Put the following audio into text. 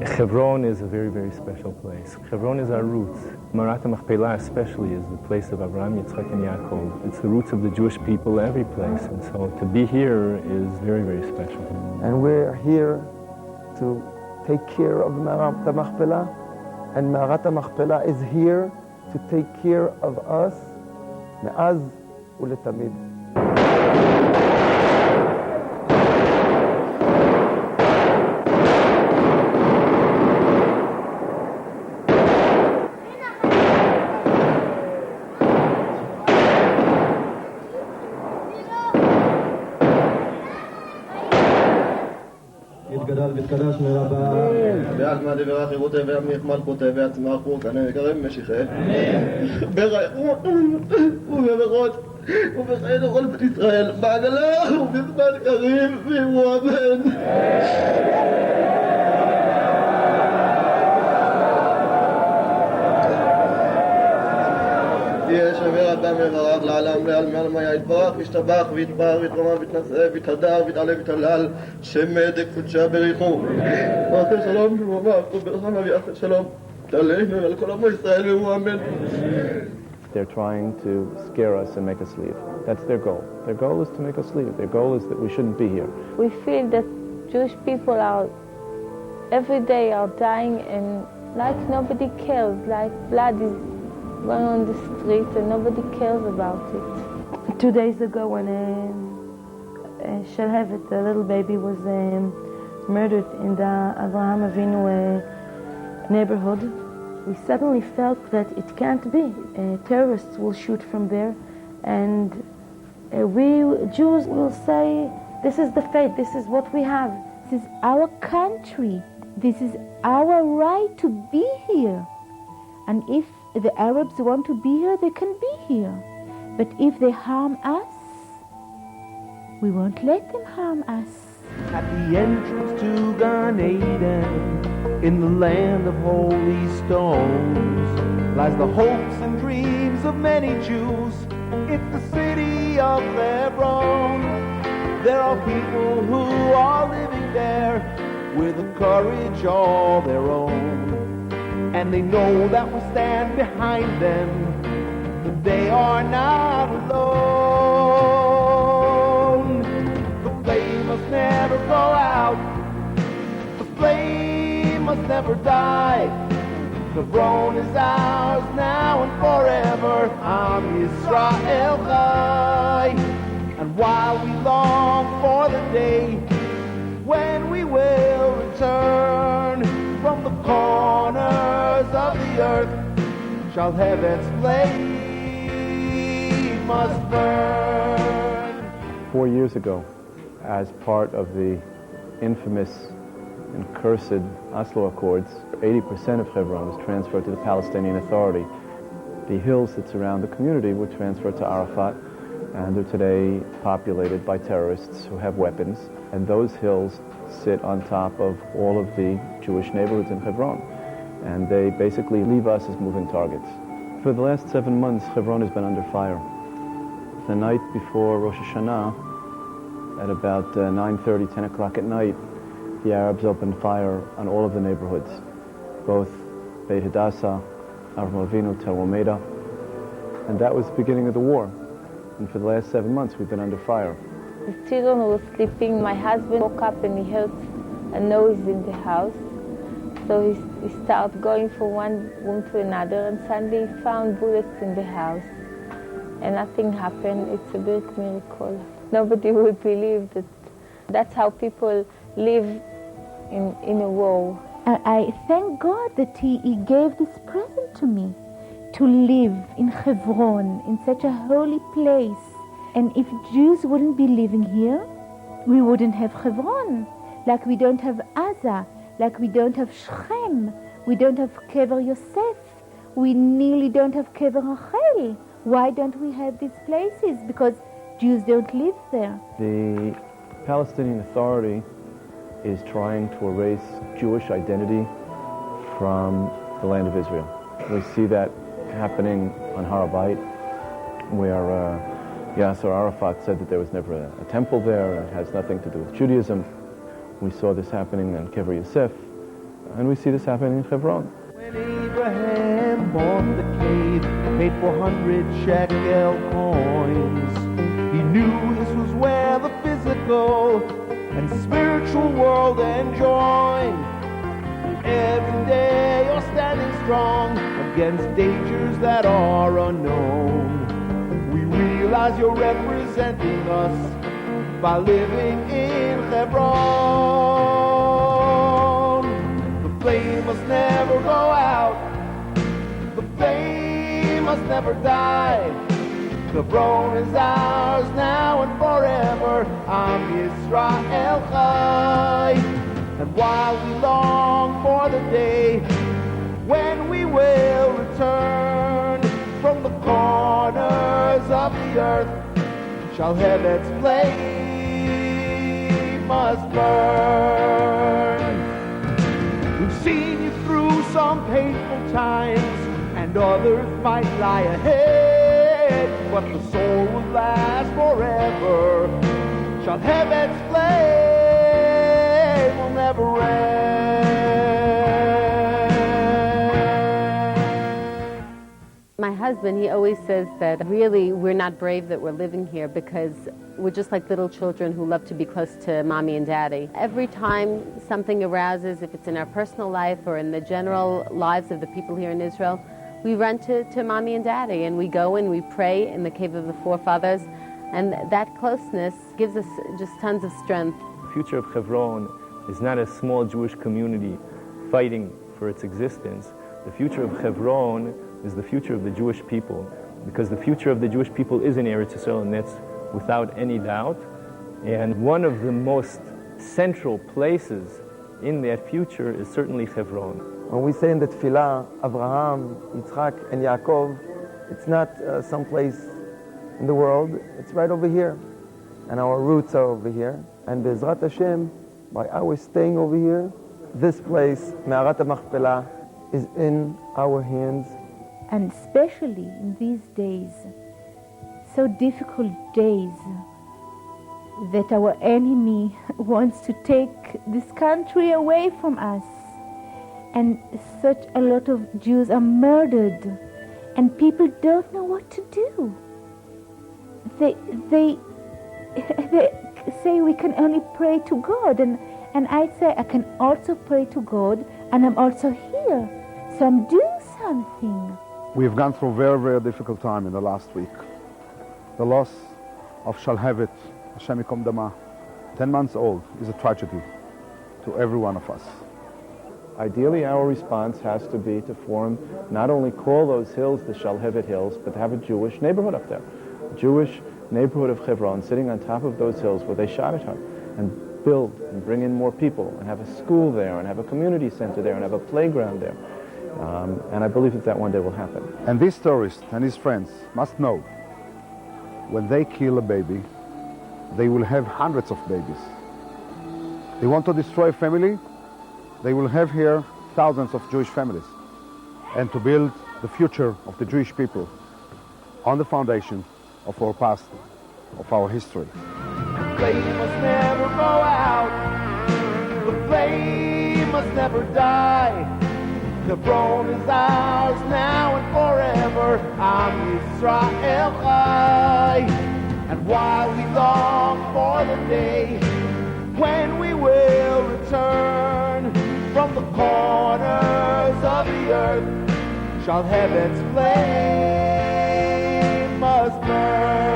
Hebron is a very, very special place. Hebron is our roots. Marat HaMachpelah especially is the place of Abraham, Yitzchak, and Yaakov. It's the roots of the Jewish people every place, and so to be here is very, very special. And we're here to take care of Marat HaMachpelah, and Marat HaMachpelah is here to take care of us, me'az uletamid. מתקדש מרבה בעלמא דברה חירותי ועמך מלכותי ועצמך וכנה יקרב משיחי ברייכות ובברות ובחיי לכל בית ישראל בעגלה ובזמן קריב ואירוע בן תהיה שבר אדם מברך לעלם לעלמי יתברך וישתבח ויתפאר ויתרומם ויתנשא ויתהדר ויתעלה ויתהלל שמד קודשה בריחו ועושה שלום ומברך וברחם ויעשה שלום עלינו ועל כל עמו ישראל והוא אמן. They're trying to scare us and make us leave. That's their goal. Their goal is to make us leave. Their goal is that we shouldn't be here. We feel that Jewish people are every day are dying and like nobody cares, like blood is going on the street and nobody cares about it. 2 days ago when Shalhevet, the little baby, was murdered in the Avraham Avinu neighborhood, we suddenly felt that it can't be. Terrorists will shoot from there and we Jews will say, this is the fate, this is what we have. This is our country. This is our right to be here. And if the Arabs want to be here, they can be here. But if they harm us, we won't let them harm us. At the entrance to Gan Eden, in the land of holy stones, lies the hopes and dreams of many Jews. It's the city of Hebron. There are people who are living there with a courage all their own. And they know that we stand behind them, but they are not alone. The flame must never go out, the flame must never die. Hebron is ours now and forever, Am Yisrael Chai. And while we long for the day when we will return from the corners of the earth, Shalhevet's flame must burn. 4 years ago, as part of the infamous and cursed Oslo Accords, 80% of Hebron was transferred to the Palestinian Authority. The hills that surround the community were transferred to Arafat, and they're today populated by terrorists who have weapons, and those hills sit on top of all of the Jewish neighborhoods in Hebron, and they basically leave us as moving targets. For the last 7 months, Hebron has been under fire. The night before Rosh Hashanah, at about 9:30, 10 o'clock at night, the Arabs opened fire on all of the neighborhoods, both Beit Hadassah, Avraham Avinu, Tel Romeda, and that was the beginning of the war. And for the last 7 months, we've been under fire. The children were sleeping. My husband woke up and he heard a noise in the house. So he started going from one room to another and suddenly he found bullets in the house. And nothing happened. It's a big miracle. Nobody would believe that that's how people live in a war. I thank God that he gave this present to me, to live in Hebron, in such a holy place. And if Jews wouldn't be living here, we wouldn't have Hebron. Like we don't have Gaza, like we don't have Shechem, we don't have Kever Yosef, we nearly don't have Kever Rachel. Why don't we have these places? Because Jews don't live there. The Palestinian Authority is trying to erase Jewish identity from the land of Israel. We see that happening on Har HaBayit, where Yasser Arafat said that there was never a temple there, and it has nothing to do with Judaism. We saw this happening in Kever Yosef, And we see this happening in Hebron. When Abraham bought the cave, paid 400 shekel coins, he knew this was where the physical and spiritual world enjoin. Every day you're standing strong against dangers that are unknown. We realize you're representing us by living in Hebron. The flame must never go out. The flame must never die. Hebron is ours now and forever. Am Yisrael Chai. And while we long for the day when we will return from the corners of the earth, Shalhevet's flame must burn. We've seen you through some painful times, and others might lie ahead, but the soul will last forever. Shalhevet's flame will never end. My husband, he always says that really we're not brave that we're living here because we're just like little children who love to be close to mommy and daddy. Every time something arouses, if it's in our personal life or in the general lives of the people here in Israel, we run to mommy and daddy, and we go and we pray in the cave of the forefathers, and that closeness gives us just tons of strength. The future of Hebron is not a small Jewish community fighting for its existence. The future of Hebron is the future of the Jewish people, because the future of the Jewish people is in Eretz Yisrael, and that's without any doubt. And one of the most central places in that future is certainly Hebron. When we say in the Tefillah, Abraham, Yitzchak, and Yaakov, it's not someplace in the world, it's right over here. And our roots are over here. And Be'ezrat Hashem, by our staying over here, this place, Me'arat HaMachpelah, is in our hands. And especially in these days, so difficult days, that our enemy wants to take this country away from us. And such a lot of Jews are murdered, and people don't know what to do. They say we can only pray to God, and I say I can also pray to God, and I'm also here, so I'm doing something. We've gone through a very, very difficult time in the last week. The loss of Shalhevet, Hashem Yikom Dama, 10 months old, is a tragedy to every one of us. Ideally, our response has to be to form, not only call those hills the Shalhevet Hills, but to have a Jewish neighborhood up there. A Jewish neighborhood of Hebron, sitting on top of those hills where they shot at her, and build and bring in more people, and have a school there, and have a community center there, and have a playground there. And I believe that one day will happen. And this terrorist and his friends must know, when they kill a baby, they will have hundreds of babies. They want to destroy a family, they will have here thousands of Jewish families, and to build the future of the Jewish people on the foundation of our past, of our history. The flame must never go out. The flame must never die. Hebron is ours now and forever. Am Yisrael Chai. And while we long for the day when we will return from the corners of the earth, Shalhevet's flame must burn.